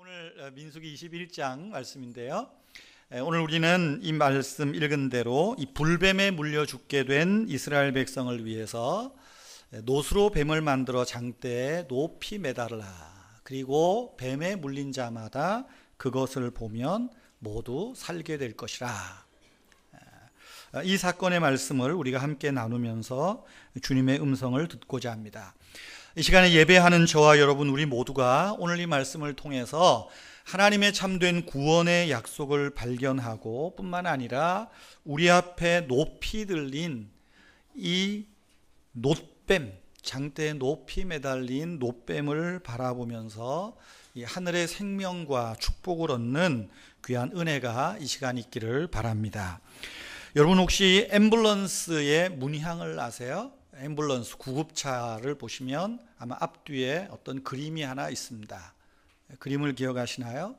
오늘 민수기 21장 말씀인데요. 오늘 우리는 이 말씀 읽은 대로 이 불뱀에 물려 죽게 된 이스라엘 백성을 위해서 노수로 뱀을 만들어 장대에 높이 매달라. 그리고 뱀에 물린 자마다 그것을 보면 모두 살게 될 것이라. 이 사건의 말씀을 우리가 함께 나누면서 주님의 음성을 듣고자 합니다. 이 시간에 예배하는 저와 여러분 우리 모두가 오늘 이 말씀을 통해서 하나님의 참된 구원의 약속을 발견하고 뿐만 아니라 우리 앞에 높이 들린 이 놋뱀, 장대에 높이 매달린 놋뱀을 바라보면서 이 하늘의 생명과 축복을 얻는 귀한 은혜가 이 시간 있기를 바랍니다. 여러분 혹시 앰뷸런스의 문향을 아세요? 앰뷸런스 구급차를 보시면 아마 앞뒤에 어떤 그림이 하나 있습니다. 그림을 기억하시나요?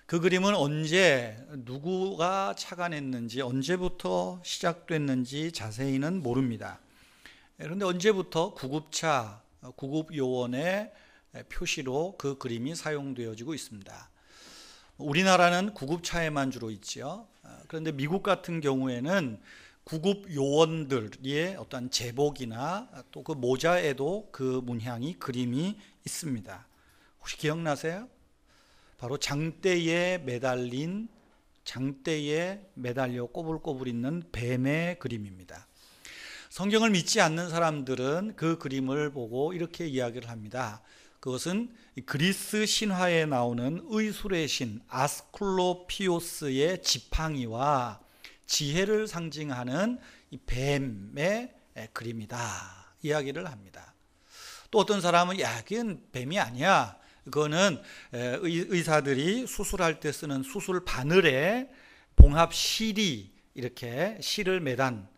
그 그림은 언제 누구가 착안했는지 언제부터 시작됐는지 자세히는 모릅니다. 그런데 언제부터 구급차, 구급요원의 표시로 그 그림이 사용되어지고 있습니다. 우리나라는 구급차에만 주로 있죠. 그런데 미국 같은 경우에는 구급 요원들의 어떤 제복이나 또 그 모자에도 그 문양이 그림이 있습니다. 혹시 기억나세요? 바로 장대에 매달려 꼬불꼬불 있는 뱀의 그림입니다. 성경을 믿지 않는 사람들은 그 그림을 보고 이렇게 이야기를 합니다. 그것은 그리스 신화에 나오는 의술의 신 아스클로피오스의 지팡이와 지혜를 상징하는 이 뱀의 그림이다 이야기를 합니다. 또 어떤 사람은 그건 뱀이 아니야. 그거는 의사들이 수술할 때 쓰는 수술 바늘에 봉합 실이 이렇게 실을 매단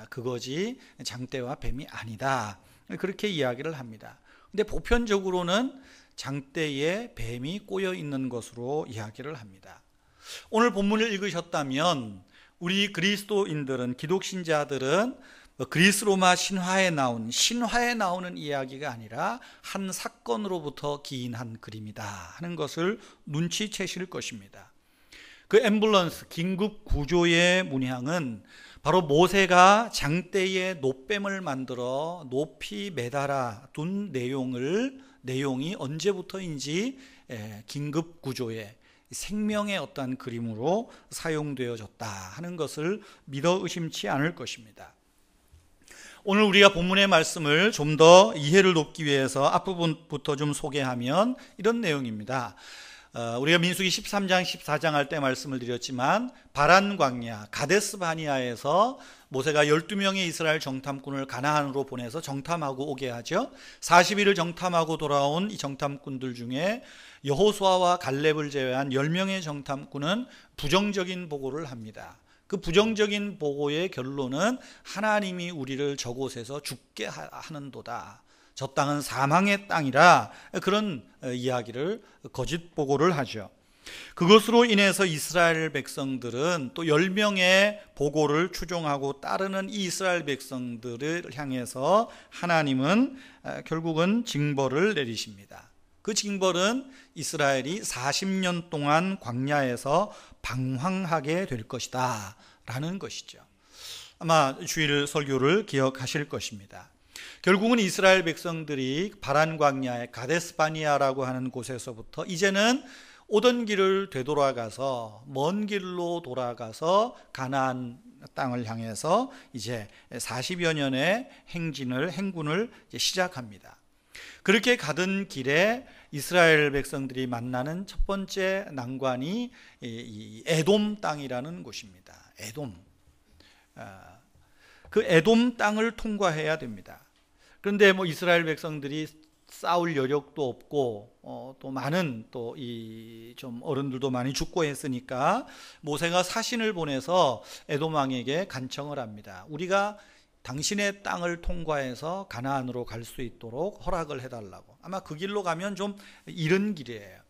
그거지 장대와 뱀이 아니다. 그렇게 이야기를 합니다. 근데 보편적으로는 장대에 뱀이 꼬여 있는 것으로 이야기를 합니다. 오늘 본문을 읽으셨다면 우리 그리스도인들은, 기독신자들은 그리스 로마 신화에 나오는 이야기가 아니라 한 사건으로부터 기인한 그림이다 하는 것을 눈치채실 것입니다. 그 앰뷸런스 긴급 구조의 문양은 바로 모세가 장대에 놋뱀을 만들어 높이 매달아 둔 내용이 언제부터인지 긴급 구조의 생명의 어떤 그림으로 사용되어졌다 하는 것을 믿어 의심치 않을 것입니다. 오늘 우리가 본문의 말씀을 좀 더 이해를 돕기 위해서 앞부분부터 좀 소개하면 이런 내용입니다. 우리가 민수기 13장 14장 할 때 말씀을 드렸지만 바란 광야 가데스 바니아에서 모세가 12명의 이스라엘 정탐꾼을 가나안으로 보내서 정탐하고 오게 하죠. 40일을 정탐하고 돌아온 이 정탐꾼들 중에 여호수아와 갈렙을 제외한 10명의 정탐꾼은 부정적인 보고를 합니다. 그 부정적인 보고의 결론은 하나님이 우리를 저곳에서 죽게 하는도다. 저 땅은 사망의 땅이라 그런 이야기를 거짓 보고를 하죠. 그것으로 인해서 이스라엘 백성들은 또 10명의 보고를 추종하고 따르는 이 이스라엘 백성들을 향해서 하나님은 결국은 징벌을 내리십니다. 그 징벌은 이스라엘이 40년 동안 광야에서 방황하게 될 것이다 라는 것이죠. 아마 주일 설교를 기억하실 것입니다. 결국은 이스라엘 백성들이 바란 광야의 가데스 바니아라고 하는 곳에서부터 이제는 오던 길을 되돌아가서 먼 길로 돌아가서 가나안 땅을 향해서 이제 40여 년의 행군을 시작합니다. 그렇게 가던 길에 이스라엘 백성들이 만나는 첫 번째 난관이 이 에돔 땅이라는 곳입니다. 에돔. 그 에돔 땅을 통과해야 됩니다. 그런데 이스라엘 백성들이 싸울 여력도 없고 또 많은 또 이 좀 어른들도 많이 죽고 했으니까 모세가 사신을 보내서 에돔 왕에게 간청을 합니다. 우리가 당신의 땅을 통과해서 가나안으로 갈 수 있도록 허락을 해달라고. 아마 그 길로 가면 좀 이른 길이에요.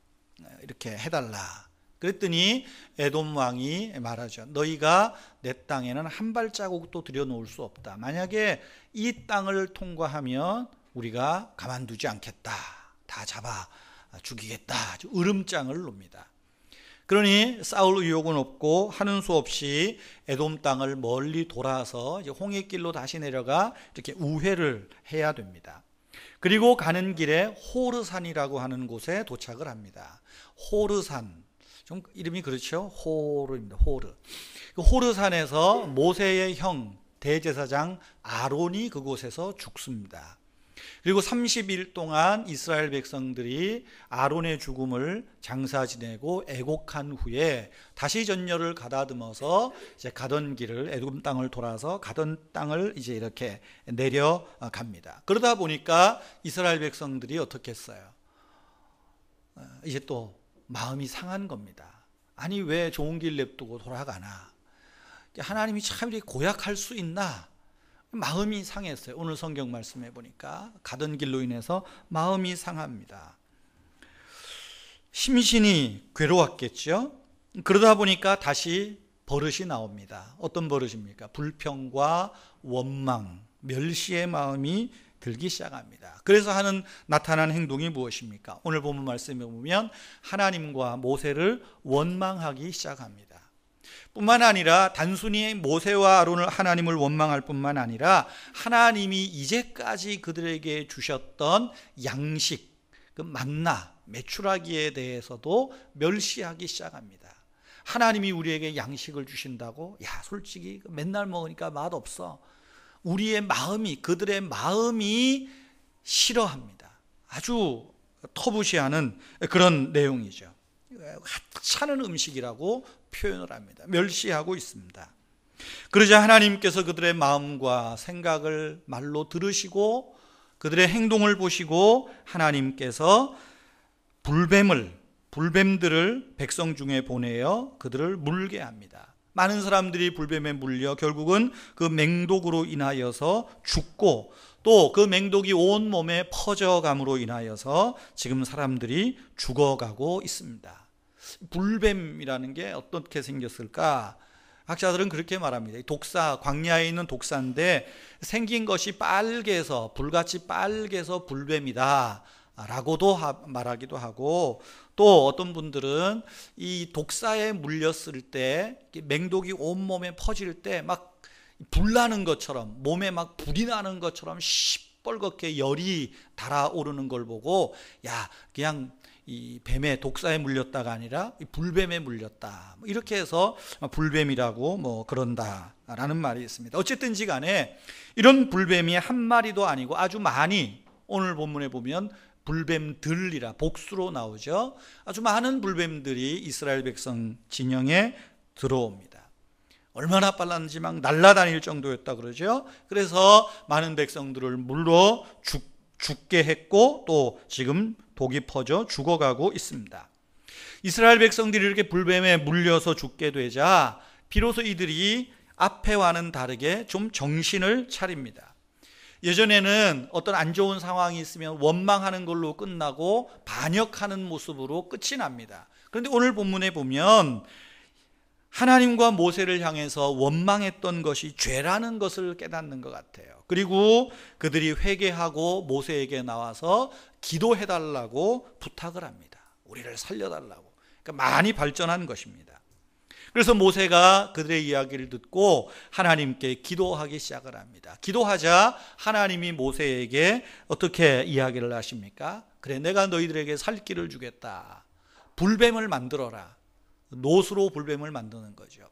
이렇게 해달라. 그랬더니 에돔 왕이 말하죠. 너희가 내 땅에는 한 발자국도 들여놓을 수 없다. 만약에 이 땅을 통과하면 우리가 가만두지 않겠다. 다 잡아 죽이겠다. 으름장을 놉니다. 그러니 싸울 의욕은 없고 하는 수 없이 에돔 땅을 멀리 돌아서 이제 홍해길로 다시 내려가 이렇게 우회를 해야 됩니다. 그리고 가는 길에 호르산이라고 하는 곳에 도착을 합니다. 호르산, 좀 이름이 그렇죠? 호르입니다. 호르. 그 호르산에서 모세의 형 대제사장 아론이 그곳에서 죽습니다. 그리고 30일 동안 이스라엘 백성들이 아론의 죽음을 장사 지내고 애곡한 후에 다시 전열을 가다듬어서 이제 가던 길을 에돔 땅을 돌아서 가던 땅을 이제 이렇게 내려갑니다. 그러다 보니까 이스라엘 백성들이 어떻게 했어요? 이제 또 마음이 상한 겁니다. 아니 왜 좋은 길 냅두고 돌아가나? 하나님이 참 이렇게 고약할 수 있나? 마음이 상했어요. 오늘 성경 말씀해 보니까 가던 길로 인해서 마음이 상합니다. 심신이 괴로웠겠죠. 그러다 보니까 다시 버릇이 나옵니다. 어떤 버릇입니까? 불평과 원망, 멸시의 마음이 들기 시작합니다. 그래서 나타난 행동이 무엇입니까? 오늘 본문 말씀에 보면 하나님과 모세를 원망하기 시작합니다. 뿐만 아니라 단순히 모세와 아론을 하나님을 원망할 뿐만 아니라 하나님이 이제까지 그들에게 주셨던 양식, 그 만나, 메추라기에 대해서도 멸시하기 시작합니다. 하나님이 우리에게 양식을 주신다고? 야, 솔직히 맨날 먹으니까 맛없어. 우리의 마음이, 그들의 마음이 싫어합니다. 아주 터부시하는 그런 내용이죠. 하찮은 음식이라고 표현을 합니다. 멸시하고 있습니다. 그러자 하나님께서 그들의 마음과 생각을 말로 들으시고 그들의 행동을 보시고 하나님께서 불뱀들을 백성 중에 보내어 그들을 물게 합니다. 많은 사람들이 불뱀에 물려 결국은 그 맹독으로 인하여서 죽고 또 그 맹독이 온 몸에 퍼져감으로 인하여서 지금 사람들이 죽어가고 있습니다. 불뱀이라는 게 어떻게 생겼을까? 학자들은 그렇게 말합니다. 독사, 광야에 있는 독사인데 생긴 것이 빨개서, 불같이 빨개서 불뱀이다 라고도 말하기도 하고, 또 어떤 분들은 이 독사에 물렸을 때 맹독이 온몸에 퍼질 때 막 불나는 것처럼, 몸에 막 불이 나는 것처럼 시뻘겋게 열이 달아오르는 걸 보고, 야, 그냥 이 뱀에, 독사에 물렸다가 아니라 불뱀에 물렸다, 이렇게 해서 불뱀이라고 그런다라는 말이 있습니다. 어쨌든지 간에 이런 불뱀이 한 마리도 아니고 아주 많이, 오늘 본문에 보면 불뱀들이라 복수로 나오죠. 아주 많은 불뱀들이 이스라엘 백성 진영에 들어옵니다. 얼마나 빨랐는지 막 날아다닐 정도였다 그러죠. 그래서 많은 백성들을 물러 죽게 했고 또 지금 독이 퍼져 죽어가고 있습니다. 이스라엘 백성들이 이렇게 불뱀에 물려서 죽게 되자 비로소 이들이 앞에와는 다르게 좀 정신을 차립니다. 예전에는 어떤 안 좋은 상황이 있으면 원망하는 걸로 끝나고 반역하는 모습으로 끝이 납니다. 그런데 오늘 본문에 보면 하나님과 모세를 향해서 원망했던 것이 죄라는 것을 깨닫는 것 같아요. 그리고 그들이 회개하고 모세에게 나와서 기도해달라고 부탁을 합니다. 우리를 살려달라고. 그러니까 많이 발전한 것입니다. 그래서 모세가 그들의 이야기를 듣고 하나님께 기도하기 시작을 합니다. 기도하자 하나님이 모세에게 어떻게 이야기를 하십니까? 그래, 내가 너희들에게 살 길을 주겠다. 불뱀을 만들어라. 노수로 불뱀을 만드는 거죠.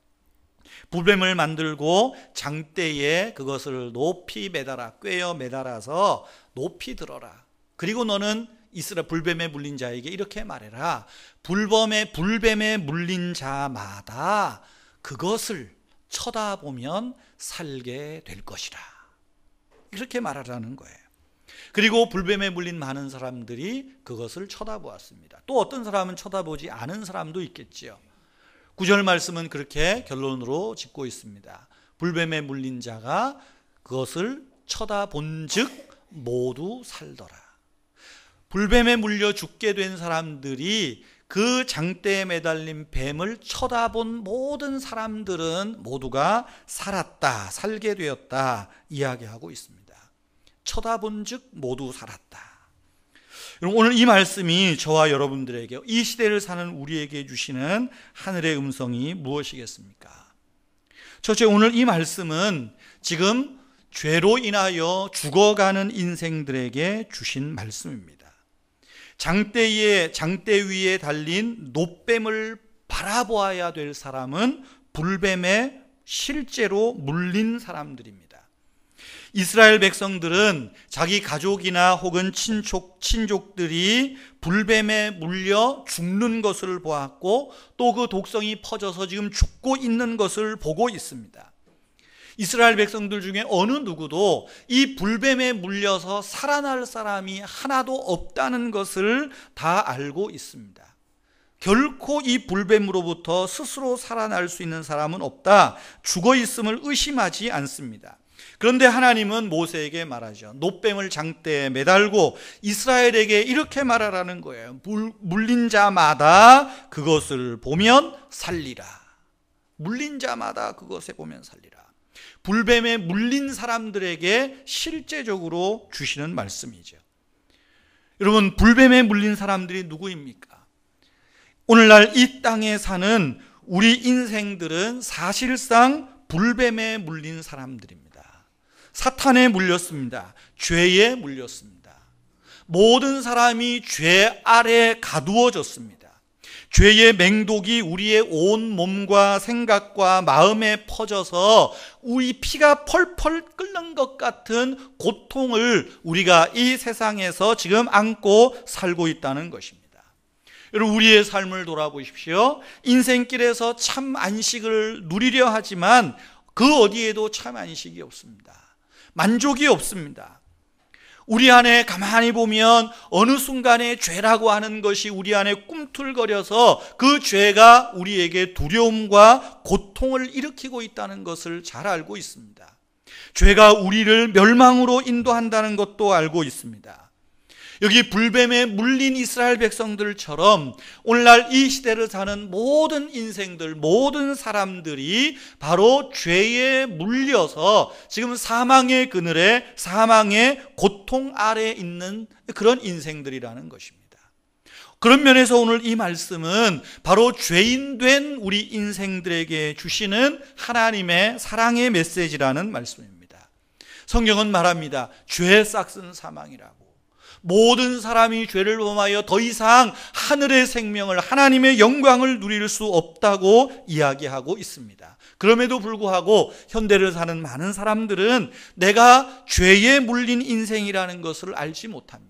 불뱀을 만들고 장대에 그것을 높이 매달아, 꿰어 매달아서 높이 들어라. 그리고 너는 이스라엘 불뱀에 물린 자에게 이렇게 말해라. 불뱀에 물린 자마다 그것을 쳐다보면 살게 될 것이라. 이렇게 말하라는 거예요. 그리고 불뱀에 물린 많은 사람들이 그것을 쳐다보았습니다. 또 어떤 사람은 쳐다보지 않은 사람도 있겠지요. 9절 말씀은 그렇게 결론으로 짓고 있습니다. 불뱀에 물린 자가 그것을 쳐다본즉 모두 살더라. 불뱀에 물려 죽게 된 사람들이 그 장대에 매달린 뱀을 쳐다본 모든 사람들은 모두가 살았다, 살게 되었다 이야기하고 있습니다. 쳐다본즉 모두 살았다. 여러분, 오늘 이 말씀이 저와 여러분들에게, 이 시대를 사는 우리에게 주시는 하늘의 음성이 무엇이겠습니까? 첫째, 오늘 이 말씀은 지금 죄로 인하여 죽어가는 인생들에게 주신 말씀입니다. 장대 위에 달린 놋뱀을 바라보아야 될 사람은 불뱀에 실제로 물린 사람들입니다. 이스라엘 백성들은 자기 가족이나 혹은 친족들이 불뱀에 물려 죽는 것을 보았고, 또 그 독성이 퍼져서 지금 죽고 있는 것을 보고 있습니다. 이스라엘 백성들 중에 어느 누구도 이 불뱀에 물려서 살아날 사람이 하나도 없다는 것을 다 알고 있습니다. 결코 이 불뱀으로부터 스스로 살아날 수 있는 사람은 없다, 죽어 있음을 의심하지 않습니다. 그런데 하나님은 모세에게 말하죠. 놋뱀을 장대에 매달고 이스라엘에게 이렇게 말하라는 거예요. 물린 자마다 그것을 보면 살리라. 물린 자마다 그것에 보면 살리라. 불뱀에 물린 사람들에게 실제적으로 주시는 말씀이죠. 여러분, 불뱀에 물린 사람들이 누구입니까? 오늘날 이 땅에 사는 우리 인생들은 사실상 불뱀에 물린 사람들입니다. 사탄에 물렸습니다. 죄에 물렸습니다. 모든 사람이 죄 아래 가두어졌습니다. 죄의 맹독이 우리의 온 몸과 생각과 마음에 퍼져서 우리 피가 펄펄 끓는 것 같은 고통을 우리가 이 세상에서 지금 안고 살고 있다는 것입니다. 여러분, 우리의 삶을 돌아보십시오. 인생길에서 참 안식을 누리려 하지만 그 어디에도 참 안식이 없습니다. 만족이 없습니다. 우리 안에 가만히 보면 어느 순간에 죄라고 하는 것이 우리 안에 꿈틀거려서 그 죄가 우리에게 두려움과 고통을 일으키고 있다는 것을 잘 알고 있습니다. 죄가 우리를 멸망으로 인도한다는 것도 알고 있습니다. 여기 불뱀에 물린 이스라엘 백성들처럼 오늘날 이 시대를 사는 모든 인생들, 모든 사람들이 바로 죄에 물려서 지금 사망의 그늘에, 사망의 고통 아래에 있는 그런 인생들이라는 것입니다. 그런 면에서 오늘 이 말씀은 바로 죄인 된 우리 인생들에게 주시는 하나님의 사랑의 메시지라는 말씀입니다. 성경은 말합니다. 죄의 싹은 사망이라고. 모든 사람이 죄를 범하여 더 이상 하늘의 생명을, 하나님의 영광을 누릴 수 없다고 이야기하고 있습니다. 그럼에도 불구하고 현대를 사는 많은 사람들은 내가 죄에 물린 인생이라는 것을 알지 못합니다.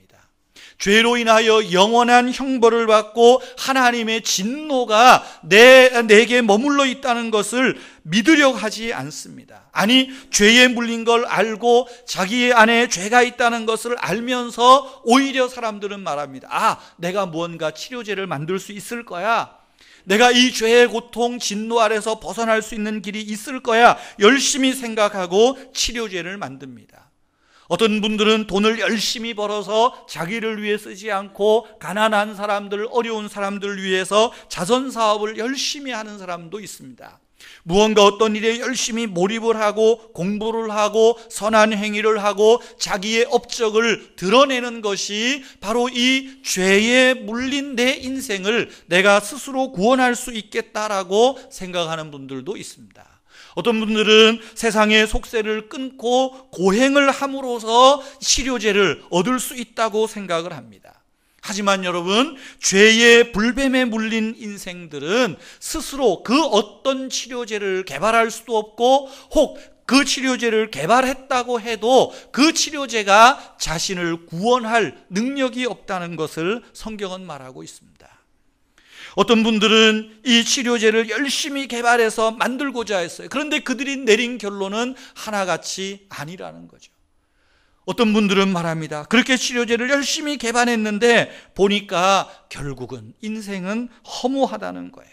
죄로 인하여 영원한 형벌을 받고 하나님의 진노가 내게 머물러 있다는 것을 믿으려 하지 않습니다. 아니, 죄에 물린 걸 알고 자기 안에 죄가 있다는 것을 알면서 오히려 사람들은 말합니다. 아, 내가 무언가 치료제를 만들 수 있을 거야. 내가 이 죄의 고통, 진노 아래서 벗어날 수 있는 길이 있을 거야. 열심히 생각하고 치료제를 만듭니다. 어떤 분들은 돈을 열심히 벌어서 자기를 위해 쓰지 않고 가난한 사람들, 어려운 사람들을 위해서 자선사업을 열심히 하는 사람도 있습니다. 무언가 어떤 일에 열심히 몰입을 하고 공부를 하고 선한 행위를 하고 자기의 업적을 드러내는 것이 바로 이 죄에 물린 내 인생을 내가 스스로 구원할 수 있겠다라고 생각하는 분들도 있습니다. 어떤 분들은 세상의 속세를 끊고 고행을 함으로써 치료제를 얻을 수 있다고 생각을 합니다. 하지만 여러분, 죄의 불뱀에 물린 인생들은 스스로 그 어떤 치료제를 개발할 수도 없고, 혹 그 치료제를 개발했다고 해도 그 치료제가 자신을 구원할 능력이 없다는 것을 성경은 말하고 있습니다. 어떤 분들은 이 치료제를 열심히 개발해서 만들고자 했어요. 그런데 그들이 내린 결론은 하나같이 아니라는 거죠. 어떤 분들은 말합니다. 그렇게 치료제를 열심히 개발했는데 보니까 결국은 인생은 허무하다는 거예요.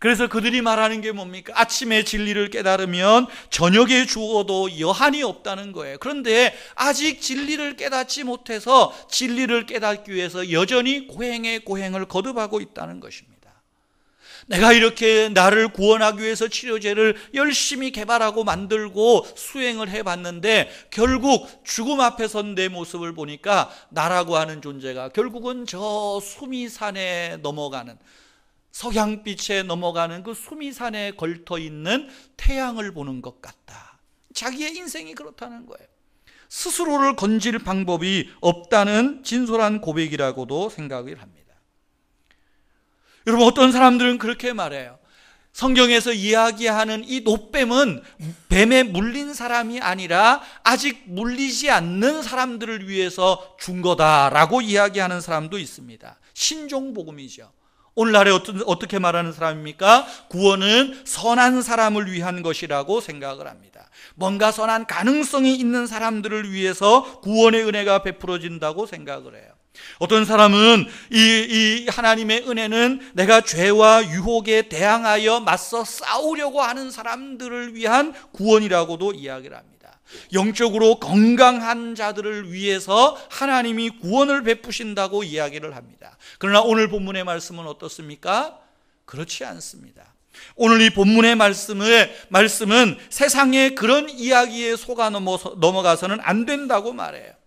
그래서 그들이 말하는 게 뭡니까? 아침에 진리를 깨달으면 저녁에 죽어도 여한이 없다는 거예요. 그런데 아직 진리를 깨닫지 못해서 진리를 깨닫기 위해서 여전히 고행의 고행을 거듭하고 있다는 것입니다. 내가 이렇게 나를 구원하기 위해서 치료제를 열심히 개발하고 만들고 수행을 해봤는데 결국 죽음 앞에 선 내 모습을 보니까 나라고 하는 존재가 결국은 저 수미산에 넘어가는, 석양빛에 넘어가는 그 수미산에 걸터있는 태양을 보는 것 같다. 자기의 인생이 그렇다는 거예요. 스스로를 건질 방법이 없다는 진솔한 고백이라고도 생각을 합니다. 여러분, 어떤 사람들은 그렇게 말해요. 성경에서 이야기하는 이 놋뱀은 뱀에 물린 사람이 아니라 아직 물리지 않는 사람들을 위해서 준 거다라고 이야기하는 사람도 있습니다. 신종복음이죠. 오늘날에 어떻게 말하는 사람입니까? 구원은 선한 사람을 위한 것이라고 생각을 합니다. 뭔가 선한 가능성이 있는 사람들을 위해서 구원의 은혜가 베풀어진다고 생각을 해요. 어떤 사람은 이 하나님의 은혜는 내가 죄와 유혹에 대항하여 맞서 싸우려고 하는 사람들을 위한 구원이라고도 이야기를 합니다. 영적으로 건강한 자들을 위해서 하나님이 구원을 베푸신다고 이야기를 합니다. 그러나 오늘 본문의 말씀은 어떻습니까? 그렇지 않습니다. 오늘 이 본문의 말씀은 세상의 그런 이야기에 속아 넘어가서는 안 된다고 말해요.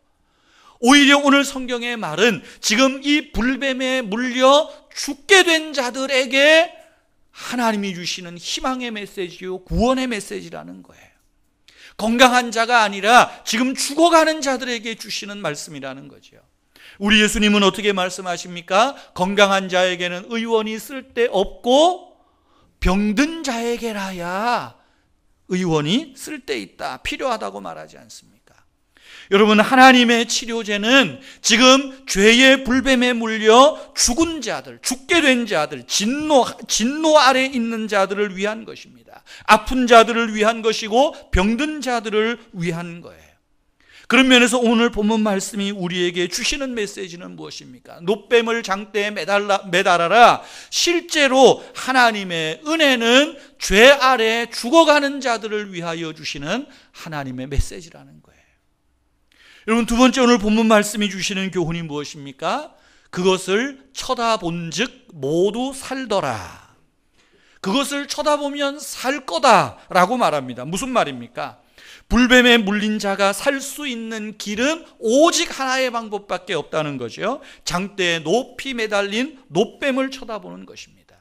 오히려 오늘 성경의 말은 지금 이 불뱀에 물려 죽게 된 자들에게 하나님이 주시는 희망의 메시지요, 구원의 메시지라는 거예요. 건강한 자가 아니라 지금 죽어가는 자들에게 주시는 말씀이라는 거죠. 우리 예수님은 어떻게 말씀하십니까? 건강한 자에게는 의원이 쓸데없고 병든 자에게라야 의원이 쓸데있다, 필요하다고 말하지 않습니까? 여러분, 하나님의 치료제는 지금 죄의 불뱀에 물려 죽은 자들, 죽게 된 자들, 진노 아래 있는 자들을 위한 것입니다. 아픈 자들을 위한 것이고 병든 자들을 위한 거예요. 그런 면에서 오늘 본문 말씀이 우리에게 주시는 메시지는 무엇입니까? 놋뱀을 장대에 매달아라. 실제로 하나님의 은혜는 죄 아래 죽어가는 자들을 위하여 주시는 하나님의 메시지라는 거예요. 여러분, 두 번째 오늘 본문 말씀이 주시는 교훈이 무엇입니까? 그것을 쳐다본즉 모두 살더라. 그것을 쳐다보면 살 거다라고 말합니다. 무슨 말입니까? 불뱀에 물린 자가 살 수 있는 길은 오직 하나의 방법밖에 없다는 거죠. 장대에 높이 매달린 놋뱀을 쳐다보는 것입니다.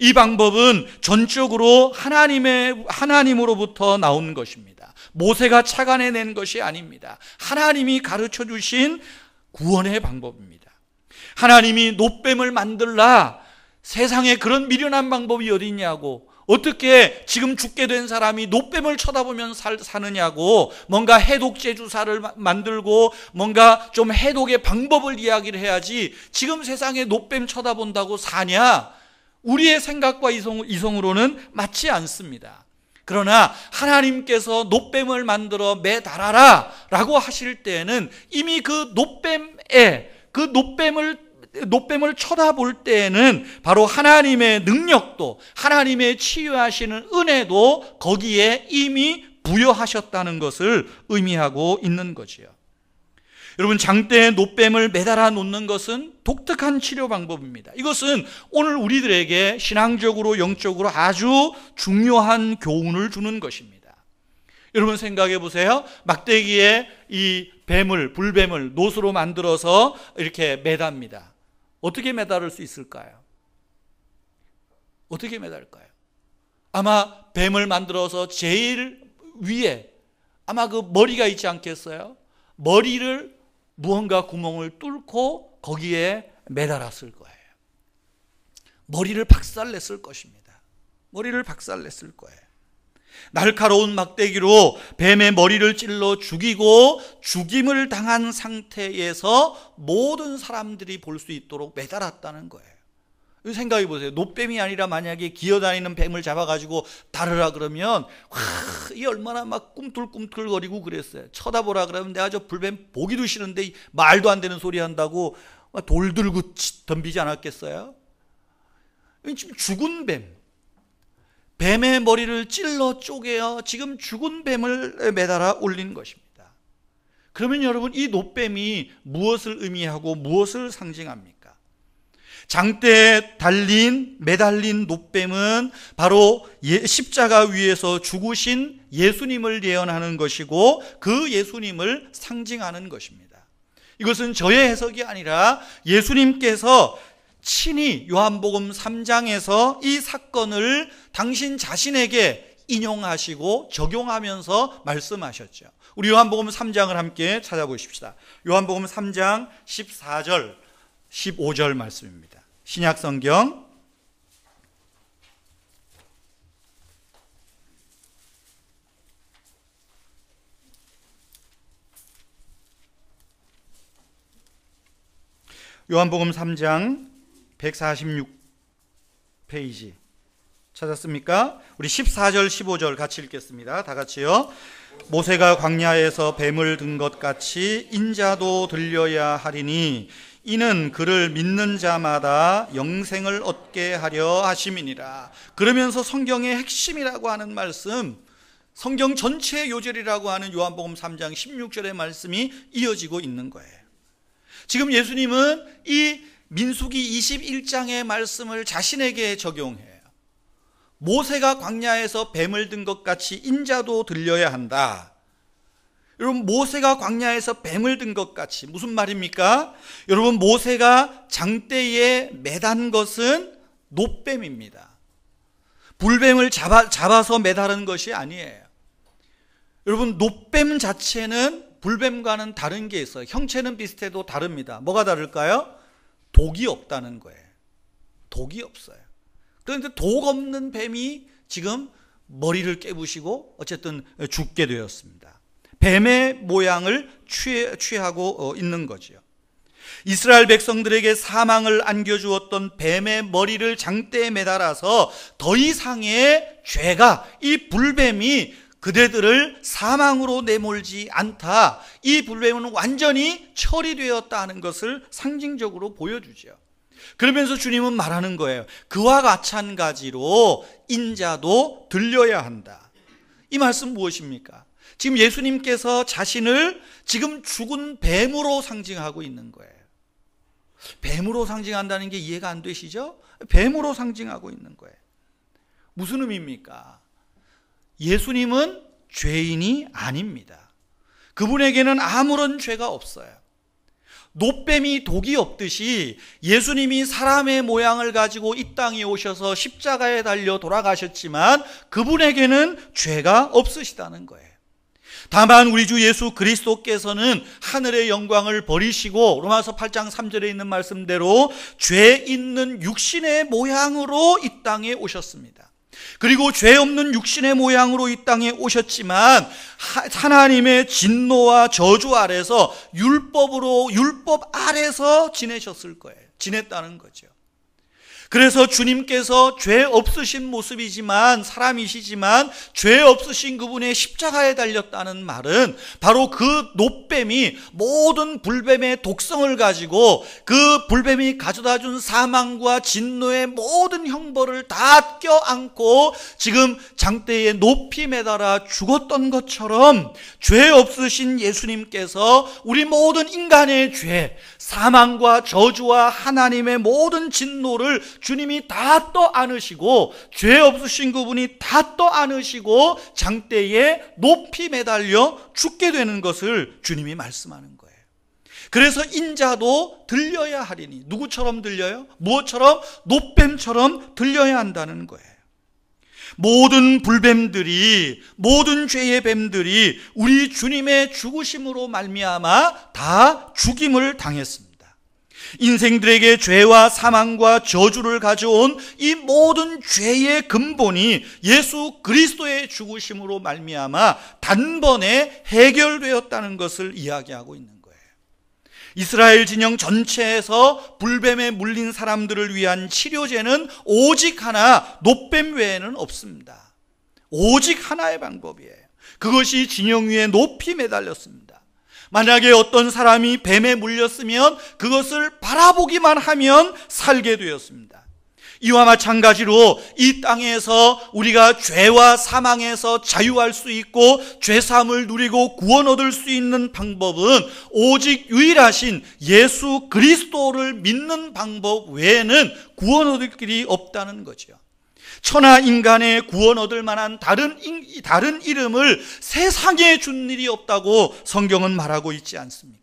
이 방법은 전적으로 하나님으로부터 나온 것입니다. 모세가 착안해낸 것이 아닙니다. 하나님이 가르쳐 주신 구원의 방법입니다. 하나님이 놋뱀을 만들라. 세상에 그런 미련한 방법이 어디 있냐고, 어떻게 지금 죽게 된 사람이 놋뱀을 쳐다보면 사느냐고, 뭔가 해독제 주사를 만들고 뭔가 좀 해독의 방법을 이야기를 해야지 지금 세상에 놋뱀 쳐다본다고 사냐? 우리의 생각과 이성으로는 맞지 않습니다. 그러나 하나님께서 놋뱀을 만들어 매달아라 라고 하실 때에는 이미 그 놋뱀을 쳐다볼 때에는 바로 하나님의 능력도, 하나님의 치유하시는 은혜도 거기에 이미 부여하셨다는 것을 의미하고 있는 거지요. 여러분, 장대에 놋뱀을 매달아 놓는 것은 독특한 치료 방법입니다. 이것은 오늘 우리들에게 신앙적으로, 영적으로 아주 중요한 교훈을 주는 것입니다. 여러분, 생각해 보세요. 막대기에 이 불뱀을 놋으로 만들어서 이렇게 매답니다. 어떻게 매달을 수 있을까요? 어떻게 매달까요? 아마 뱀을 만들어서 제일 위에 아마 그 머리가 있지 않겠어요? 머리를 무언가 구멍을 뚫고 거기에 매달았을 거예요. 머리를 박살냈을 것입니다. 머리를 박살냈을 거예요. 날카로운 막대기로 뱀의 머리를 찔러 죽이고 죽임을 당한 상태에서 모든 사람들이 볼 수 있도록 매달았다는 거예요. 생각해 보세요. 놋뱀이 아니라 만약에 기어다니는 뱀을 잡아가지고 다루라 그러면 이 얼마나 막 꿈틀꿈틀거리고 그랬어요. 쳐다보라 그러면 내가 저 불뱀 보기도 싫은데 말도 안 되는 소리 한다고 돌 들고 덤비지 않았겠어요? 지금 죽은 뱀의 머리를 찔러 쪼개어 지금 죽은 뱀을 매달아 올린 것입니다. 그러면 여러분, 이 놋뱀이 무엇을 의미하고 무엇을 상징합니까? 장대에 매달린 놋뱀은 바로 십자가 위에서 죽으신 예수님을 예언하는 것이고 그 예수님을 상징하는 것입니다. 이것은 저의 해석이 아니라 예수님께서 친히 요한복음 3장에서 이 사건을 당신 자신에게 인용하시고 적용하면서 말씀하셨죠. 우리 요한복음 3장을 함께 찾아보십시다. 요한복음 3장 14절 15절 말씀입니다. 신약성경 요한복음 3장 146페이지 찾았습니까? 우리 14절 15절 같이 읽겠습니다. 다 같이요. 모세가 광야에서 뱀을 든 것 같이 인자도 들려야 하리니 이는 그를 믿는 자마다 영생을 얻게 하려 하심이니라. 그러면서 성경의 핵심이라고 하는 말씀, 성경 전체의 요절이라고 하는 요한복음 3장 16절의 말씀이 이어지고 있는 거예요. 지금 예수님은 이 민수기 21장의 말씀을 자신에게 적용해요. 모세가 광야에서 뱀을 든 것 같이 인자도 들려야 한다. 여러분, 모세가 광야에서 뱀을 든 것 같이 무슨 말입니까? 여러분, 모세가 장대에 매단 것은 놋뱀입니다. 불뱀을 잡아서 매다는 것이 아니에요. 여러분, 놋뱀 자체는 불뱀과는 다른 게 있어요. 형체는 비슷해도 다릅니다. 뭐가 다를까요? 독이 없다는 거예요. 독이 없어요. 그런데 독 없는 뱀이 지금 머리를 깨부시고 어쨌든 죽게 되었습니다. 뱀의 모양을 취하고 있는 거죠. 이스라엘 백성들에게 사망을 안겨주었던 뱀의 머리를 장대에 매달아서 더 이상의 죄가, 이 불뱀이 그대들을 사망으로 내몰지 않다. 이 불뱀은 완전히 처리되었다는 것을 상징적으로 보여주죠. 그러면서 주님은 말하는 거예요. 그와 마찬가지로 인자도 들려야 한다. 이 말씀 무엇입니까? 지금 예수님께서 자신을 지금 죽은 뱀으로 상징하고 있는 거예요. 뱀으로 상징한다는 게 이해가 안 되시죠? 뱀으로 상징하고 있는 거예요. 무슨 의미입니까? 예수님은 죄인이 아닙니다. 그분에게는 아무런 죄가 없어요. 놋뱀이 독이 없듯이 예수님이 사람의 모양을 가지고 이 땅에 오셔서 십자가에 달려 돌아가셨지만 그분에게는 죄가 없으시다는 거예요. 다만 우리 주 예수 그리스도께서는 하늘의 영광을 버리시고 로마서 8장 3절에 있는 말씀대로 죄 있는 육신의 모양으로 이 땅에 오셨습니다. 그리고 죄 없는 육신의 모양으로 이 땅에 오셨지만 하나님의 진노와 저주 아래서 율법 아래서 지내셨을 거예요. 지냈다는 거죠. 그래서 주님께서 죄 없으신 모습이지만 사람이시지만 죄 없으신 그분의 십자가에 달렸다는 말은 바로 그 놋뱀이 모든 불뱀의 독성을 가지고 그 불뱀이 가져다 준 사망과 진노의 모든 형벌을 다 껴안고 지금 장대에 높이 매달아 죽었던 것처럼 죄 없으신 예수님께서 우리 모든 인간의 죄, 사망과 저주와 하나님의 모든 진노를 주님이 다 떠안으시고 죄 없으신 그분이 다 떠안으시고 장대에 높이 매달려 죽게 되는 것을 주님이 말씀하는 거예요. 그래서 인자도 들려야 하리니, 누구처럼 들려요? 무엇처럼? 놋뱀처럼 들려야 한다는 거예요. 모든 불뱀들이, 모든 죄의 뱀들이 우리 주님의 죽으심으로 말미암아 다 죽임을 당했습니다. 인생들에게 죄와 사망과 저주를 가져온 이 모든 죄의 근본이 예수 그리스도의 죽으심으로 말미암아 단번에 해결되었다는 것을 이야기하고 있는 거예요. 이스라엘 진영 전체에서 불뱀에 물린 사람들을 위한 치료제는 오직 하나, 놋뱀 외에는 없습니다. 오직 하나의 방법이에요. 그것이 진영 위에 높이 매달렸습니다. 만약에 어떤 사람이 뱀에 물렸으면 그것을 바라보기만 하면 살게 되었습니다. 이와 마찬가지로 이 땅에서 우리가 죄와 사망에서 자유할 수 있고 죄사함을 누리고 구원 얻을 수 있는 방법은 오직 유일하신 예수 그리스도를 믿는 방법 외에는 구원 얻을 길이 없다는 거죠. 천하 인간의 구원 얻을 만한 다른 이름을 세상에 준 일이 없다고 성경은 말하고 있지 않습니까?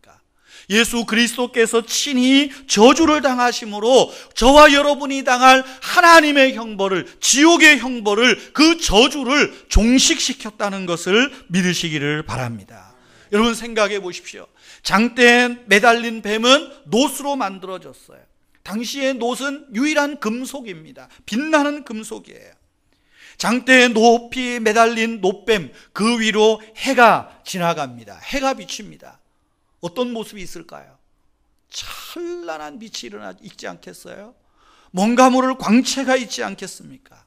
예수 그리스도께서 친히 저주를 당하심으로 저와 여러분이 당할 하나님의 형벌을, 지옥의 형벌을, 그 저주를 종식시켰다는 것을 믿으시기를 바랍니다. 여러분 생각해 보십시오. 장대에 매달린 뱀은 놋으로 만들어졌어요. 당시의 놋은 유일한 금속입니다. 빛나는 금속이에요. 장대에 높이 매달린 놋뱀, 그 위로 해가 지나갑니다. 해가 비칩니다. 어떤 모습이 있을까요? 찬란한 빛이 있지 않겠어요? 뭔가 모를 광채가 있지 않겠습니까?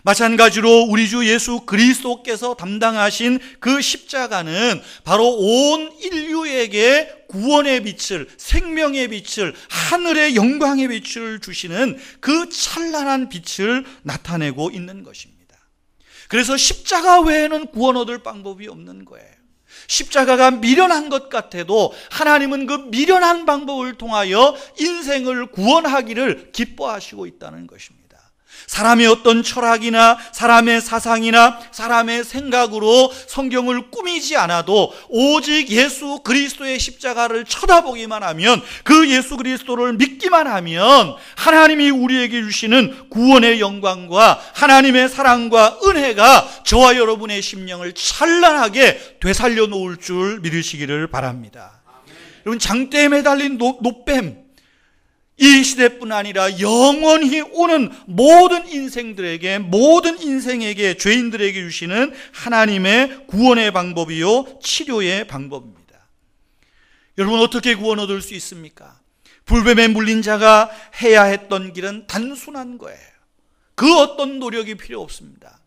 마찬가지로 우리 주 예수 그리스도께서 담당하신 그 십자가는 바로 온 인류에게 구원의 빛을, 생명의 빛을, 하늘의 영광의 빛을 주시는 그 찬란한 빛을 나타내고 있는 것입니다. 그래서 십자가 외에는 구원 얻을 방법이 없는 거예요. 십자가가 미련한 것 같아도 하나님은 그 미련한 방법을 통하여 인생을 구원하기를 기뻐하시고 있다는 것입니다. 사람의 어떤 철학이나 사람의 사상이나 사람의 생각으로 성경을 꾸미지 않아도 오직 예수 그리스도의 십자가를 쳐다보기만 하면, 그 예수 그리스도를 믿기만 하면 하나님이 우리에게 주시는 구원의 영광과 하나님의 사랑과 은혜가 저와 여러분의 심령을 찬란하게 되살려 놓을 줄 믿으시기를 바랍니다. 여러분, 장대에 매달린 놋뱀, 이 시대뿐 아니라 영원히 오는 모든 인생들에게, 모든 인생에게, 죄인들에게 주시는 하나님의 구원의 방법이요 치료의 방법입니다. 여러분, 어떻게 구원 얻을 수 있습니까? 불뱀에 물린 자가 해야 했던 길은 단순한 거예요. 그 어떤 노력이 필요 없습니다.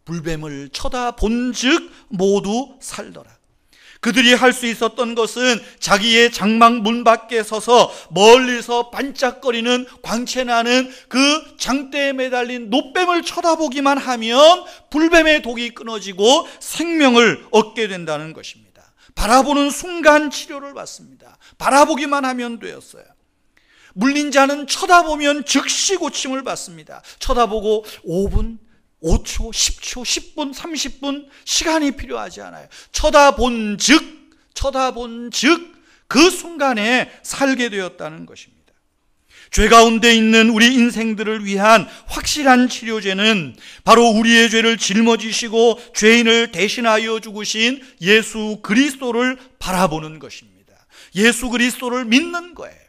불뱀을 쳐다본 즉 모두 살더라. 그들이 할 수 있었던 것은 자기의 장막 문 밖에 서서 멀리서 반짝거리는 광채나는 그 장대에 매달린 놋뱀을 쳐다보기만 하면 불뱀의 독이 끊어지고 생명을 얻게 된다는 것입니다. 바라보는 순간 치료를 받습니다. 바라보기만 하면 되었어요. 물린 자는 쳐다보면 즉시 고침을 받습니다. 쳐다보고 5분, 5초, 10초, 10분, 30분 시간이 필요하지 않아요. 쳐다본 즉 그 순간에 살게 되었다는 것입니다. 죄 가운데 있는 우리 인생들을 위한 확실한 치료제는 바로 우리의 죄를 짊어지시고 죄인을 대신하여 죽으신 예수 그리스도를 바라보는 것입니다. 예수 그리스도를 믿는 거예요.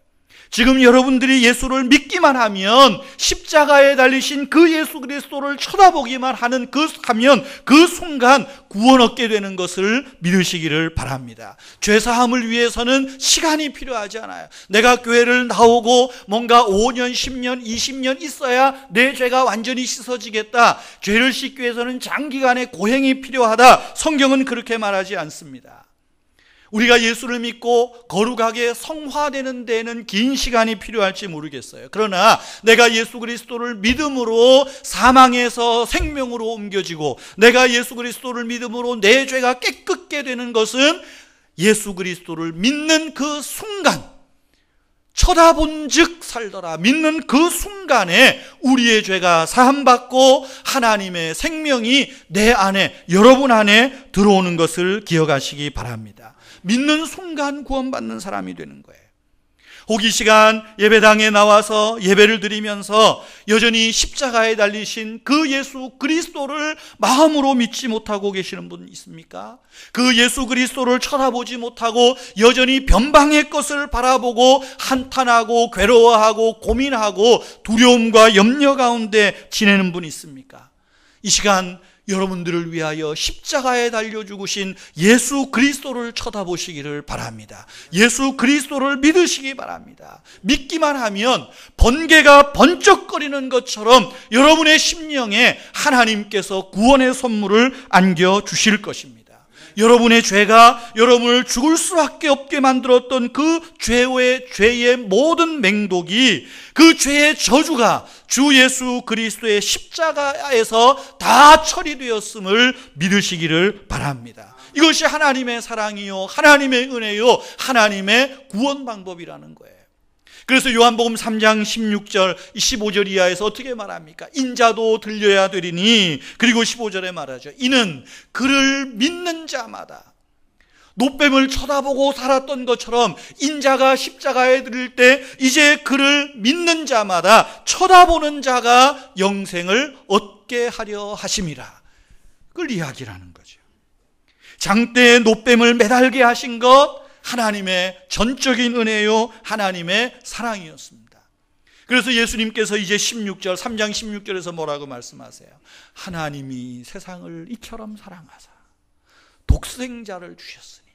지금 여러분들이 예수를 믿기만 하면, 십자가에 달리신 그 예수 그리스도를 쳐다보기만 하는 그 순간 구원 얻게 되는 것을 믿으시기를 바랍니다. 죄사함을 위해서는 시간이 필요하지 않아요. 내가 교회를 나오고 뭔가 5년, 10년, 20년 있어야 내 죄가 완전히 씻어지겠다. 죄를 씻기 위해서는 장기간의 고행이 필요하다. 성경은 그렇게 말하지 않습니다. 우리가 예수를 믿고 거룩하게 성화되는 데에는 긴 시간이 필요할지 모르겠어요. 그러나 내가 예수 그리스도를 믿음으로 사망에서 생명으로 옮겨지고, 내가 예수 그리스도를 믿음으로 내 죄가 깨끗게 되는 것은 예수 그리스도를 믿는 그 순간, 쳐다본 즉 살더라, 믿는 그 순간에 우리의 죄가 사함받고 하나님의 생명이 내 안에, 여러분 안에 들어오는 것을 기억하시기 바랍니다. 믿는 순간 구원받는 사람이 되는 거예요. 혹 이 시간 예배당에 나와서 예배를 드리면서 여전히 십자가에 달리신 그 예수 그리스도를 마음으로 믿지 못하고 계시는 분 있습니까? 그 예수 그리스도를 쳐다보지 못하고 여전히 변방의 것을 바라보고 한탄하고 괴로워하고 고민하고 두려움과 염려 가운데 지내는 분 있습니까? 이 시간 여러분들을 위하여 십자가에 달려 죽으신 예수 그리스도를 쳐다보시기를 바랍니다. 예수 그리스도를 믿으시기 바랍니다. 믿기만 하면 번개가 번쩍거리는 것처럼 여러분의 심령에 하나님께서 구원의 선물을 안겨주실 것입니다. 여러분의 죄가 여러분을 죽을 수밖에 없게 만들었던 그 죄의 모든 맹독이, 그 죄의 저주가 주 예수 그리스도의 십자가에서 다 처리되었음을 믿으시기를 바랍니다. 이것이 하나님의 사랑이요, 하나님의 은혜요, 하나님의 구원 방법이라는 거예요. 그래서 요한복음 3장 16절, 15절 이하에서 어떻게 말합니까? 인자도 들려야 되리니, 그리고 15절에 말하죠. 이는 그를 믿는 자마다, 놋뱀을 쳐다보고 살았던 것처럼 인자가 십자가에 들릴 때 이제 그를 믿는 자마다, 쳐다보는 자가 영생을 얻게 하려 하심이라. 그걸 이야기라는 거죠. 장대에 놋뱀을 매달게 하신 것, 하나님의 전적인 은혜요, 하나님의 사랑이었습니다. 그래서 예수님께서 이제 16절, 3장 16절에서 뭐라고 말씀하세요? 하나님이 세상을 이처럼 사랑하사 독생자를 주셨으니,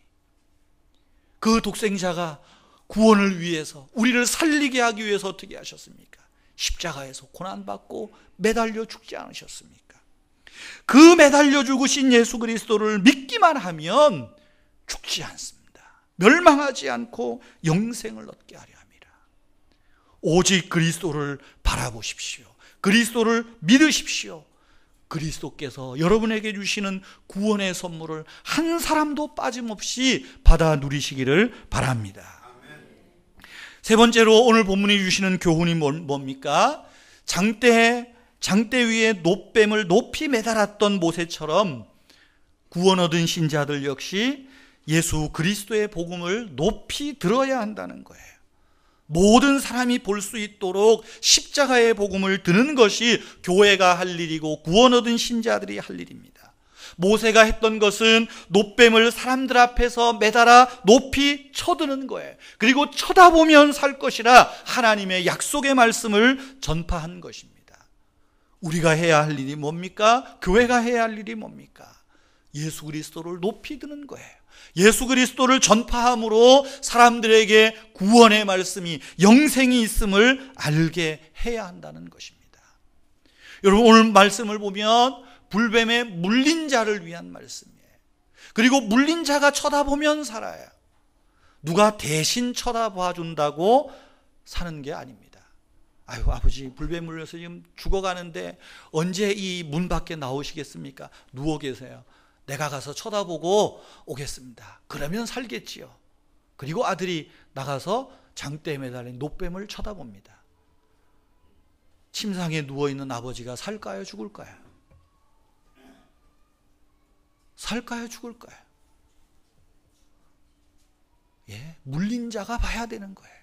그 독생자가 구원을 위해서, 우리를 살리게 하기 위해서 어떻게 하셨습니까? 십자가에서 고난받고 매달려 죽지 않으셨습니까? 그 매달려 죽으신 예수 그리스도를 믿기만 하면 죽지 않습니다. 멸망하지 않고 영생을 얻게 하려 함이라. 오직 그리스도를 바라보십시오. 그리스도를 믿으십시오. 그리스도께서 여러분에게 주시는 구원의 선물을 한 사람도 빠짐없이 받아 누리시기를 바랍니다. 세 번째로 오늘 본문이 주시는 교훈이 뭡니까? 장대 위에 놋뱀을 높이 매달았던 모세처럼 구원 얻은 신자들 역시 예수 그리스도의 복음을 높이 들어야 한다는 거예요. 모든 사람이 볼 수 있도록 십자가의 복음을 드는 것이 교회가 할 일이고 구원 얻은 신자들이 할 일입니다. 모세가 했던 것은 놋뱀을 사람들 앞에서 매달아 높이 쳐드는 거예요. 그리고 쳐다보면 살 것이라 하나님의 약속의 말씀을 전파한 것입니다. 우리가 해야 할 일이 뭡니까? 교회가 해야 할 일이 뭡니까? 예수 그리스도를 높이 드는 거예요. 예수 그리스도를 전파함으로 사람들에게 구원의 말씀이, 영생이 있음을 알게 해야 한다는 것입니다. 여러분, 오늘 말씀을 보면 불뱀에 물린 자를 위한 말씀이에요. 그리고 물린 자가 쳐다보면 살아요. 누가 대신 쳐다봐 준다고 사는 게 아닙니다. 아유, 아버지 불뱀 물려서 지금 죽어가는데 언제 이 문 밖에 나오시겠습니까? 누워 계세요. 내가 가서 쳐다보고 오겠습니다. 그러면 살겠지요. 그리고 아들이 나가서 장대에 매달린 놋뱀을 쳐다봅니다. 침상에 누워있는 아버지가 살까요, 죽을까요? 살까요, 죽을까요? 예, 물린 자가 봐야 되는 거예요.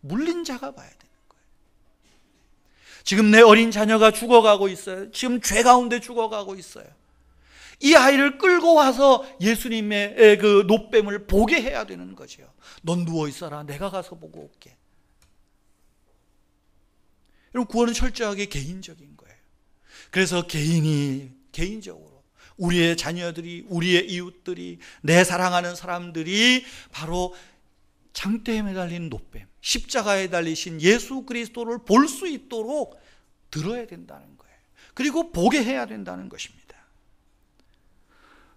물린 자가 봐야 되는 거예요. 지금 내 어린 자녀가 죽어가고 있어요. 지금 죄 가운데 죽어가고 있어요. 이 아이를 끌고 와서 예수님의 그 놋뱀을 보게 해야 되는 거죠. 넌 누워있어라. 내가 가서 보고 올게. 여러분, 구원은 철저하게 개인적인 거예요. 그래서 개인적으로 우리의 자녀들이, 우리의 이웃들이, 내 사랑하는 사람들이 바로 장대에 매달린 놋뱀, 십자가에 달리신 예수 그리스도를 볼 수 있도록 들어야 된다는 거예요. 그리고 보게 해야 된다는 것입니다.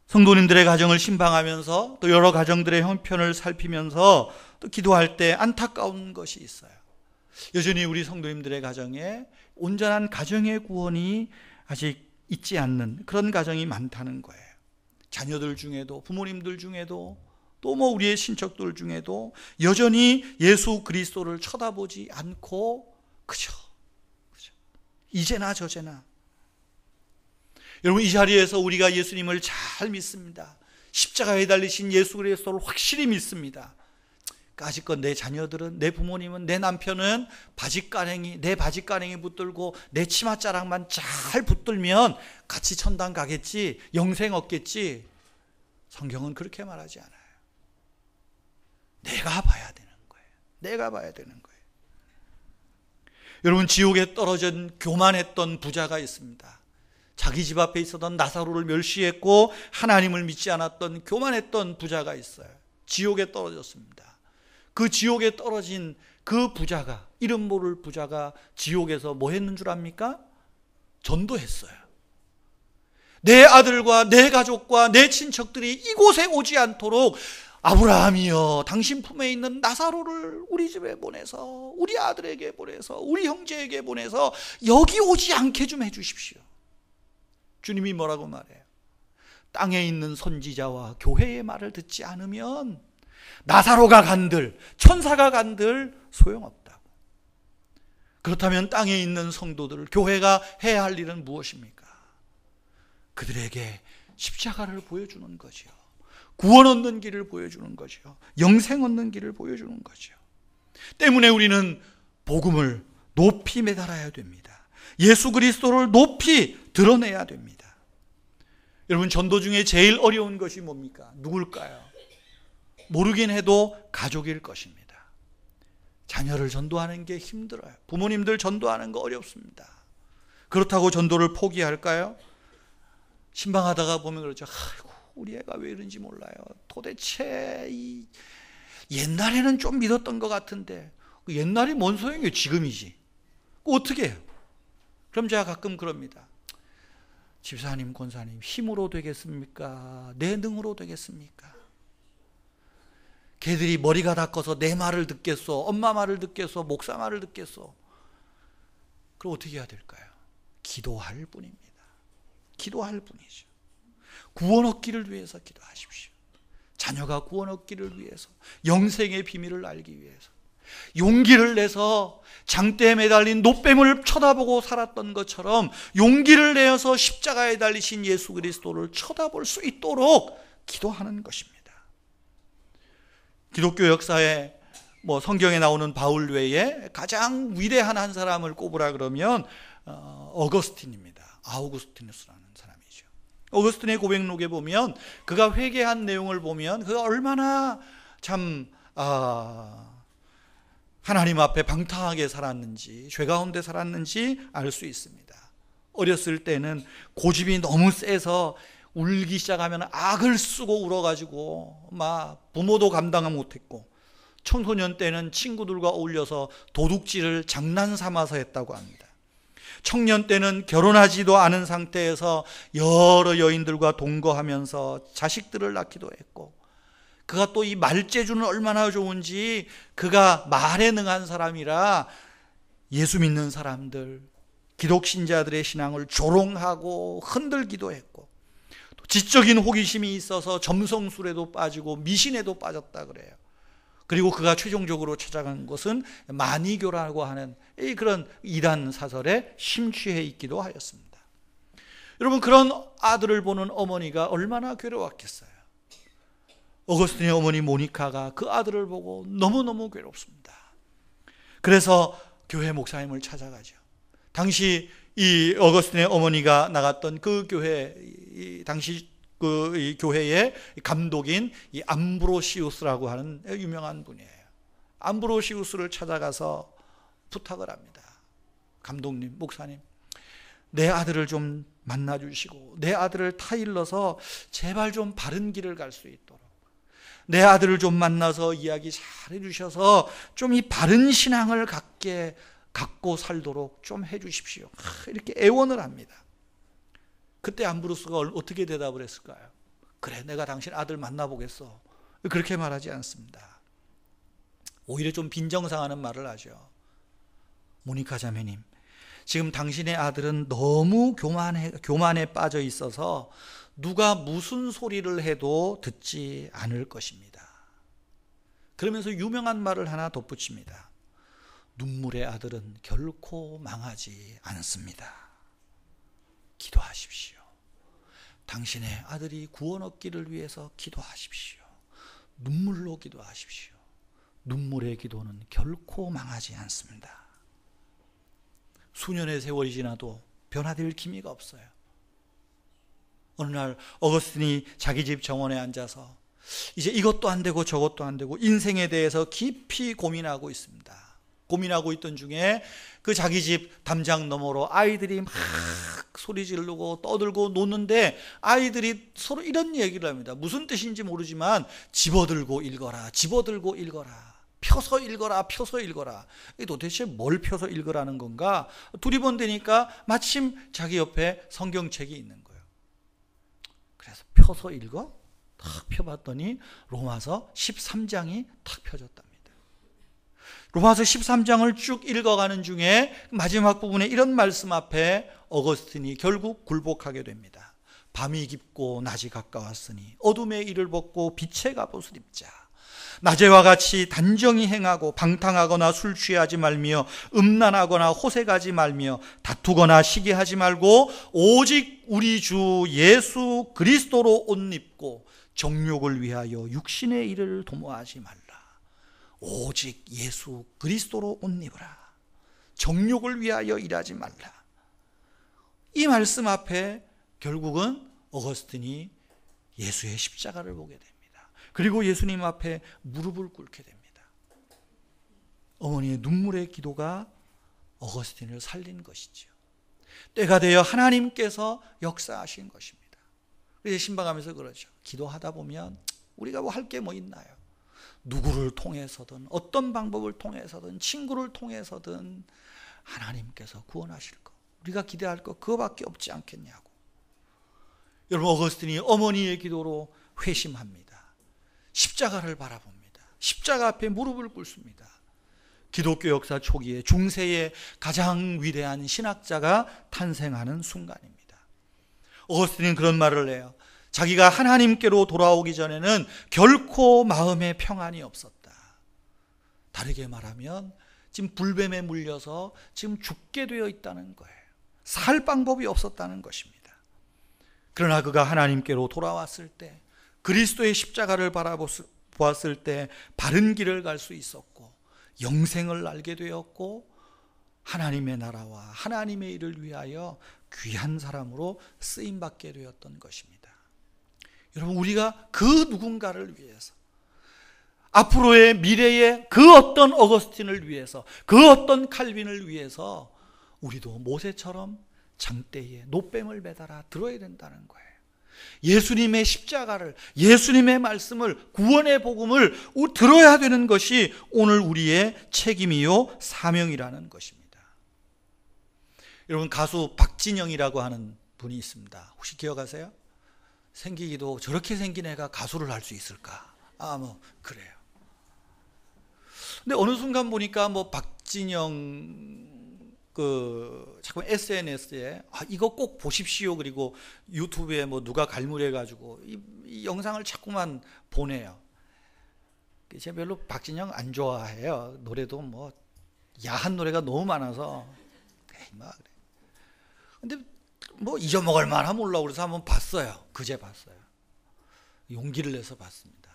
성도님들의 가정을 신방하면서 또 여러 가정들의 형편을 살피면서 또 기도할 때 안타까운 것이 있어요. 여전히 우리 성도님들의 가정에 온전한 가정의 구원이 아직 있지 않는 그런 가정이 많다는 거예요. 자녀들 중에도, 부모님들 중에도, 또 뭐 우리의 친척들 중에도 여전히 예수 그리스도를 쳐다보지 않고 그저 이제나 저제나. 여러분, 이 자리에서 우리가 예수님을 잘 믿습니다. 십자가에 달리신 예수 그리스도를 확실히 믿습니다. 아직껏 내 자녀들은, 내 부모님은, 내 남편은 내 바지가랭이 붙들고 내 치맛자락만 잘 붙들면 같이 천당 가겠지, 영생 얻겠지. 성경은 그렇게 말하지 않아요. 내가 봐야 되는 거예요. 내가 봐야 되는 거예요. 여러분, 지옥에 떨어진 교만했던 부자가 있습니다. 자기 집 앞에 있었던 나사로를 멸시했고 하나님을 믿지 않았던 교만했던 부자가 있어요. 지옥에 떨어졌습니다. 그 지옥에 떨어진 그 부자가, 이름 모를 부자가 지옥에서 뭐 했는 줄 압니까? 전도했어요. 내 아들과 내 가족과 내 친척들이 이곳에 오지 않도록 아브라함이여 당신 품에 있는 나사로를 우리 집에 보내서 우리 아들에게 보내서 우리 형제에게 보내서 여기 오지 않게 좀 해주십시오. 주님이 뭐라고 말해요? 땅에 있는 선지자와 교회의 말을 듣지 않으면 나사로가 간들 천사가 간들 소용없다고. 그렇다면 땅에 있는 성도들, 교회가 해야 할 일은 무엇입니까? 그들에게 십자가를 보여주는 거죠. 구원 얻는 길을 보여주는 거죠. 영생 얻는 길을 보여주는 거죠. 때문에 우리는 복음을 높이 매달아야 됩니다. 예수 그리스도를 높이 드러내야 됩니다. 여러분, 전도 중에 제일 어려운 것이 뭡니까? 누굴까요? 모르긴 해도 가족일 것입니다. 자녀를 전도하는 게 힘들어요. 부모님들 전도하는 거 어렵습니다. 그렇다고 전도를 포기할까요? 신방하다가 보면 그러죠. 아이고, 우리 애가 왜 이런지 몰라요. 도대체 옛날에는 좀 믿었던 것 같은데 옛날이 뭔 소용이에요? 지금이지. 어떻게 해요? 그럼 제가 가끔 그럽니다. 집사님, 권사님, 힘으로 되겠습니까? 내 능으로 되겠습니까? 걔들이 머리가 다 커서 내 말을 듣겠어? 엄마 말을 듣겠어? 목사 말을 듣겠어? 그럼 어떻게 해야 될까요? 기도할 뿐입니다. 기도할 뿐이죠. 구원 얻기를 위해서 기도하십시오. 자녀가 구원 얻기를 위해서, 영생의 비밀을 알기 위해서 용기를 내서 장대에 매달린 노뱀을 쳐다보고 살았던 것처럼 용기를 내어서 십자가에 달리신 예수 그리스도를 쳐다볼 수 있도록 기도하는 것입니다. 기독교 역사에 성경에 나오는 바울 외에 가장 위대한 한 사람을 꼽으라 그러면 어거스틴입니다. 아우구스티누스라는 사람이죠. 어거스틴의 고백록에 보면 그가 회개한 내용을 보면 그가 얼마나 참 하나님 앞에 방탕하게 살았는지, 죄 가운데 살았는지 알 수 있습니다. 어렸을 때는 고집이 너무 세서 울기 시작하면 악을 쓰고 울어가지고 막 부모도 감당 못했고, 청소년 때는 친구들과 어울려서 도둑질을 장난 삼아서 했다고 합니다. 청년 때는 결혼하지도 않은 상태에서 여러 여인들과 동거하면서 자식들을 낳기도 했고, 그가 또 이 말재주는 얼마나 좋은지 그가 말에 능한 사람이라 예수 믿는 사람들, 기독신자들의 신앙을 조롱하고 흔들기도 했고, 또 지적인 호기심이 있어서 점성술에도 빠지고 미신에도 빠졌다 그래요. 그리고 그가 최종적으로 찾아간 것은 마니교라고 하는 그런 이단 사설에 심취해 있기도 하였습니다. 여러분, 그런 아들을 보는 어머니가 얼마나 괴로웠겠어요. 어거스틴의 어머니 모니카가 그 아들을 보고 너무너무 괴롭습니다. 그래서 교회 목사님을 찾아가죠. 당시 이 어거스틴의 어머니가 나갔던 그 교회, 당시 이 교회의 감독인 이 암브로시우스라고 하는 유명한 분이에요. 암브로시우스를 찾아가서 부탁을 합니다. 감독님, 목사님, 내 아들을 좀 만나주시고 내 아들을 타일러서 제발 좀 바른 길을 갈 수 있도록, 내 아들을 좀 만나서 이야기 잘 해주셔서 좀 이 바른 신앙을 갖고 살도록 좀 해주십시오. 이렇게 애원을 합니다. 그때 암브로스가 어떻게 대답을 했을까요? 그래, 내가 당신 아들 만나보겠어. 그렇게 말하지 않습니다. 오히려 좀 빈정상하는 말을 하죠. 모니카 자매님, 지금 당신의 아들은 너무 교만에 빠져 있어서 누가 무슨 소리를 해도 듣지 않을 것입니다. 그러면서 유명한 말을 하나 덧붙입니다. 눈물의 아들은 결코 망하지 않습니다. 기도하십시오. 당신의 아들이 구원 얻기를 위해서 기도하십시오. 눈물로 기도하십시오. 눈물의 기도는 결코 망하지 않습니다. 수년의 세월이 지나도 변화될 기미가 없어요. 어느 날 어거스틴이 자기 집 정원에 앉아서 이제 이것도 안 되고 저것도 안 되고 인생에 대해서 깊이 고민하고 있습니다. 고민하고 있던 중에 그 자기 집 담장 너머로 아이들이 막 소리 지르고 떠들고 노는데 아이들이 서로 이런 얘기를 합니다. 무슨 뜻인지 모르지만 집어들고 읽어라, 집어들고 읽어라, 펴서 읽어라, 펴서 읽어라. 이게 도대체 뭘 펴서 읽으라는 건가? 두리번대니까 마침 자기 옆에 성경책이 있는 거예요. 서서 읽어? 탁 펴봤더니 로마서 13장이 탁 펴졌답니다. 로마서 13장을 쭉 읽어가는 중에 마지막 부분에 이런 말씀 앞에 어거스틴이 결국 굴복하게 됩니다. 밤이 깊고 낮이 가까웠으니 어둠의 일을 벗고 빛의 갑옷을 입자. 낮에와 같이 단정히 행하고 방탕하거나 술 취하지 말며 음란하거나 호색하지 말며 다투거나 시기하지 말고 오직 우리 주 예수 그리스도로 옷 입고 정욕을 위하여 육신의 일을 도모하지 말라. 오직 예수 그리스도로 옷 입으라. 정욕을 위하여 일하지 말라. 이 말씀 앞에 결국은 어거스틴이 예수의 십자가를 보게 됩니다. 그리고 예수님 앞에 무릎을 꿇게 됩니다. 어머니의 눈물의 기도가 어거스틴을 살린 것이죠. 때가 되어 하나님께서 역사하신 것입니다. 그래서 신방하면서 그러죠. 기도하다 보면 우리가 뭐 할 게 뭐 있나요? 누구를 통해서든 어떤 방법을 통해서든 친구를 통해서든 하나님께서 구원하실 것, 우리가 기대할 것 그거밖에 없지 않겠냐고. 여러분, 어거스틴이 어머니의 기도로 회심합니다. 십자가를 바라봅니다. 십자가 앞에 무릎을 꿇습니다. 기독교 역사 초기에 중세의 가장 위대한 신학자가 탄생하는 순간입니다. 어거스틴은 그런 말을 해요. 자기가 하나님께로 돌아오기 전에는 결코 마음에 평안이 없었다. 다르게 말하면 지금 불뱀에 물려서 지금 죽게 되어 있다는 거예요. 살 방법이 없었다는 것입니다. 그러나 그가 하나님께로 돌아왔을 때, 그리스도의 십자가를 바라보았을 때 바른 길을 갈 수 있었고 영생을 알게 되었고 하나님의 나라와 하나님의 일을 위하여 귀한 사람으로 쓰임받게 되었던 것입니다. 여러분, 우리가 그 누군가를 위해서, 앞으로의 미래의 그 어떤 어거스틴을 위해서, 그 어떤 칼빈을 위해서 우리도 모세처럼 장대에 노뱀을 매달아 들어야 된다는 거예요. 예수님의 십자가를, 예수님의 말씀을, 구원의 복음을 들어야 되는 것이 오늘 우리의 책임이요 사명이라는 것입니다. 여러분, 가수 박진영이라고 하는 분이 있습니다. 혹시 기억하세요? 생기기도 저렇게 생긴 애가 가수를 할 수 있을까? 그래요. 근데 어느 순간 보니까 박진영 자꾸 SNS에 이거 꼭 보십시오, 그리고 유튜브에 누가 갈무리해가지고 이 영상을 자꾸만 보내요. 제가 별로 박진영 안 좋아해요. 노래도 야한 노래가 너무 많아서 그래. 근데 잊어먹을 만하면 올라오고 그래서 한번 봤어요. 그제 봤어요. 용기를 내서 봤습니다.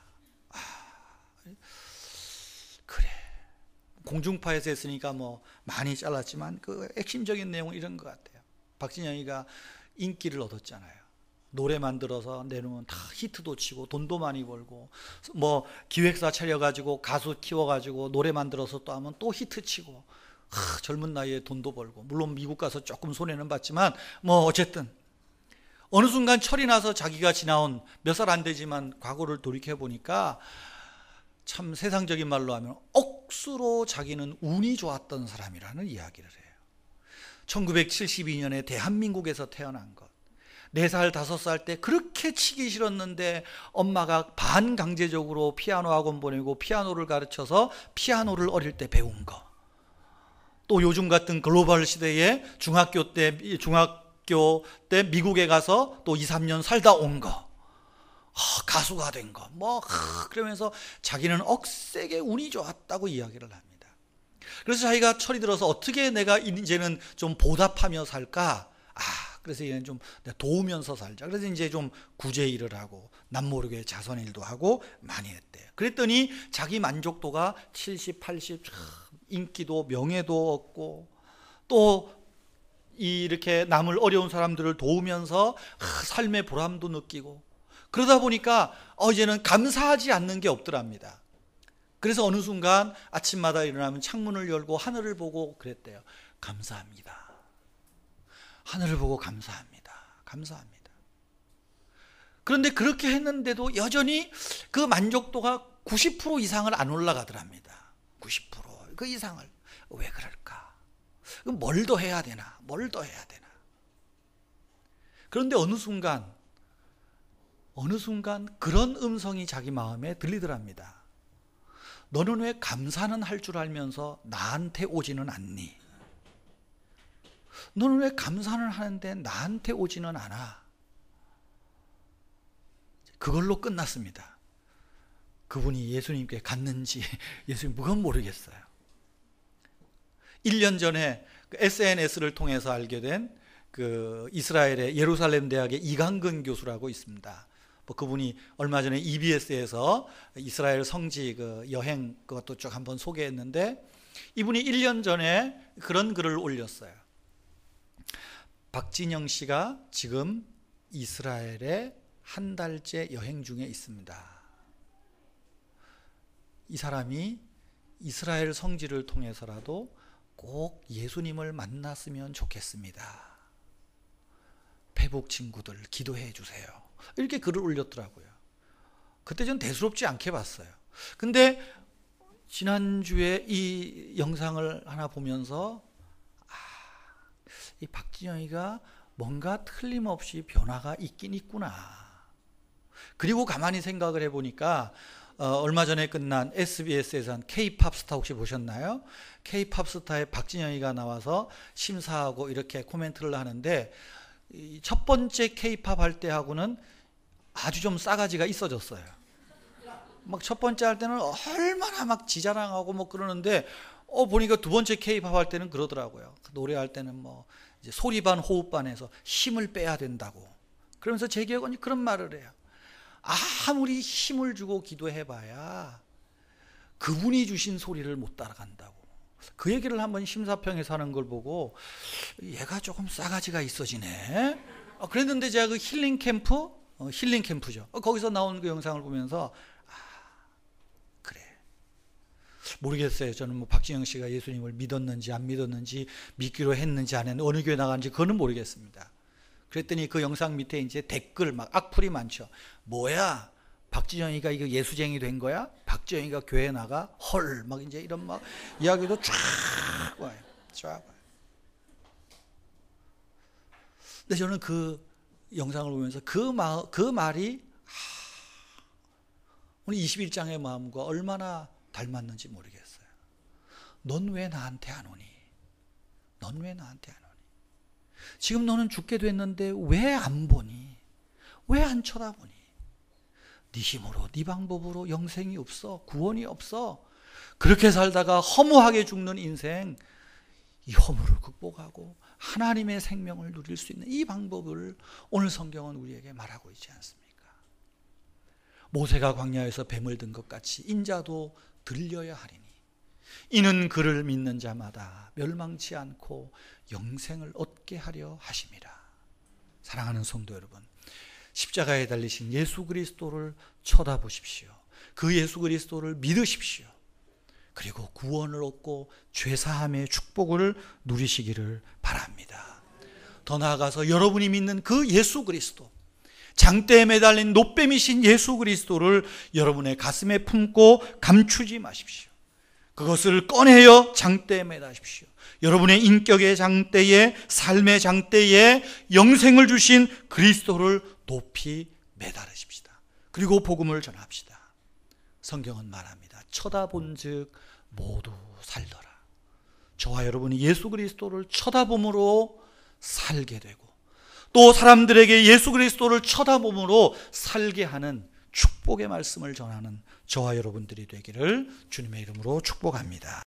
그래. 공중파에서 했으니까 많이 잘랐지만 그 핵심적인 내용은 이런 것 같아요. 박진영이가 인기를 얻었잖아요. 노래 만들어서 내놓으면 다 히트도 치고 돈도 많이 벌고, 기획사 차려가지고 가수 키워가지고 노래 만들어서 또 하면 또 히트 치고, 젊은 나이에 돈도 벌고, 물론 미국 가서 조금 손해는 봤지만 어쨌든 어느 순간 철이 나서 자기가 지나온 몇 살 안 되지만 과거를 돌이켜 보니까 참 세상적인 말로 하면 억수로 자기는 운이 좋았던 사람이라는 이야기를 해요. 1972년에 대한민국에서 태어난 것, 4살, 5살 때 그렇게 치기 싫었는데 엄마가 반강제적으로 피아노 학원 보내고 피아노를 가르쳐서 피아노를 어릴 때 배운 거, 또 요즘 같은 글로벌 시대에 중학교 때 미국에 가서 또 2, 3년 살다 온 거, 가수가 된 거, 그러면서 자기는 억세게 운이 좋았다고 이야기를 합니다. 그래서 자기가 철이 들어서 어떻게 내가 이제는 좀 보답하며 살까? 그래서 얘는 좀 도우면서 살자. 그래서 이제 좀 구제 일을 하고 남모르게 자선 일도 하고 많이 했대요. 그랬더니 자기 만족도가 70, 80, 인기도 명예도 얻고, 또 이렇게 남을 어려운 사람들을 도우면서 삶의 보람도 느끼고, 그러다 보니까 이제는 감사하지 않는 게 없더랍니다. 그래서 어느 순간 아침마다 일어나면 창문을 열고 하늘을 보고 그랬대요. 감사합니다. 하늘을 보고 감사합니다. 감사합니다. 그런데 그렇게 했는데도 여전히 그 만족도가 90% 이상을 안 올라가더랍니다. 90% 그 이상을. 왜 그럴까? 뭘 더 해야 되나? 뭘 더 해야 되나? 그런데 어느 순간 어느 순간 그런 음성이 자기 마음에 들리더랍니다. 너는 왜 감사는 할 줄 알면서 나한테 오지는 않니? 너는 왜 감사는 하는데 나한테 오지는 않아? 그걸로 끝났습니다. 그분이 예수님께 갔는지 예수님 그건 모르겠어요. 1년 전에 SNS를 통해서 알게 된 그 이스라엘의 예루살렘 대학의 이강근 교수라고 있습니다. 그분이 얼마 전에 EBS에서 이스라엘 성지 그 여행 그것도 쭉 한번 소개했는데, 이분이 1년 전에 그런 글을 올렸어요. 박진영 씨가 지금 이스라엘에 한 달째 여행 중에 있습니다. 이 사람이 이스라엘 성지를 통해서라도 꼭 예수님을 만났으면 좋겠습니다. 페북 친구들 기도해 주세요. 이렇게 글을 올렸더라고요. 그때 전 대수롭지 않게 봤어요. 근데 지난주에 이 영상을 하나 보면서 이 박진영이가 뭔가 틀림없이 변화가 있긴 있구나. 그리고 가만히 생각을 해보니까 얼마 전에 끝난 SBS에서 한 K-팝 스타 혹시 보셨나요? K-팝 스타의 박진영이가 나와서 심사하고 이렇게 코멘트를 하는데, 첫 번째 K-팝 할 때하고는 아주 좀 싸가지가 있어졌어요. 막 첫 번째 할 때는 얼마나 막 지자랑하고 뭐 그러는데, 보니까 두 번째 K-팝 할 때는 그러더라고요. 노래할 때는 뭐 이제 소리반 호흡반에서 힘을 빼야 된다고. 그러면서 제 기억은 그런 말을 해요. 아무리 힘을 주고 기도해봐야 그분이 주신 소리를 못 따라간다고. 그 얘기를 한번 심사평에서 하는 걸 보고 얘가 조금 싸가지가 있어지네. 그랬는데 제가 그 힐링 캠프, 힐링 캠프죠. 거기서 나온 그 영상을 보면서 그래. 모르겠어요. 저는 뭐 박진영 씨가 예수님을 믿었는지 안 믿었는지, 믿기로 했는지 안 했는지, 어느 교회 나갔는지 그거는 모르겠습니다. 그랬더니 그 영상 밑에 이제 댓글 막 악플이 많죠. 뭐야? 박진영이가 이거 예수쟁이 된 거야? 박진영이가 교회 나가? 헐, 막 이제 이런 막 이야기도 쫙 와요. 쫙 와요. 근데 저는 그 영상을 보면서 그 말이 오늘 21장의 마음과 얼마나 닮았는지 모르겠어요. 넌 왜 나한테 안 오니? 넌 왜 나한테 안 오니? 지금 너는 죽게 됐는데 왜 안 보니? 왜 안 쳐다보니? 네 힘으로 네 방법으로 영생이 없어. 구원이 없어. 그렇게 살다가 허무하게 죽는 인생, 이 허물을 극복하고 하나님의 생명을 누릴 수 있는 이 방법을 오늘 성경은 우리에게 말하고 있지 않습니까? 모세가 광야에서 뱀을 든 것 같이 인자도 들려야 하리니 이는 그를 믿는 자마다 멸망치 않고 영생을 얻게 하려 하심이라. 사랑하는 성도 여러분, 십자가에 달리신 예수 그리스도를 쳐다보십시오. 그 예수 그리스도를 믿으십시오. 그리고 구원을 얻고 죄사함의 축복을 누리시기를 바랍니다. 더 나아가서 여러분이 믿는 그 예수 그리스도, 장대에 매달린 노뱀이신 예수 그리스도를 여러분의 가슴에 품고 감추지 마십시오. 그것을 꺼내어 장대에 매다십시오. 여러분의 인격의 장대에, 삶의 장대에 영생을 주신 그리스도를 높이 매달으십시다. 그리고 복음을 전합시다. 성경은 말합니다. 쳐다본즉 모두 살더라. 저와 여러분이 예수 그리스도를 쳐다봄으로 살게 되고, 또 사람들에게 예수 그리스도를 쳐다봄으로 살게 하는 축복의 말씀을 전하는 저와 여러분들이 되기를 주님의 이름으로 축복합니다.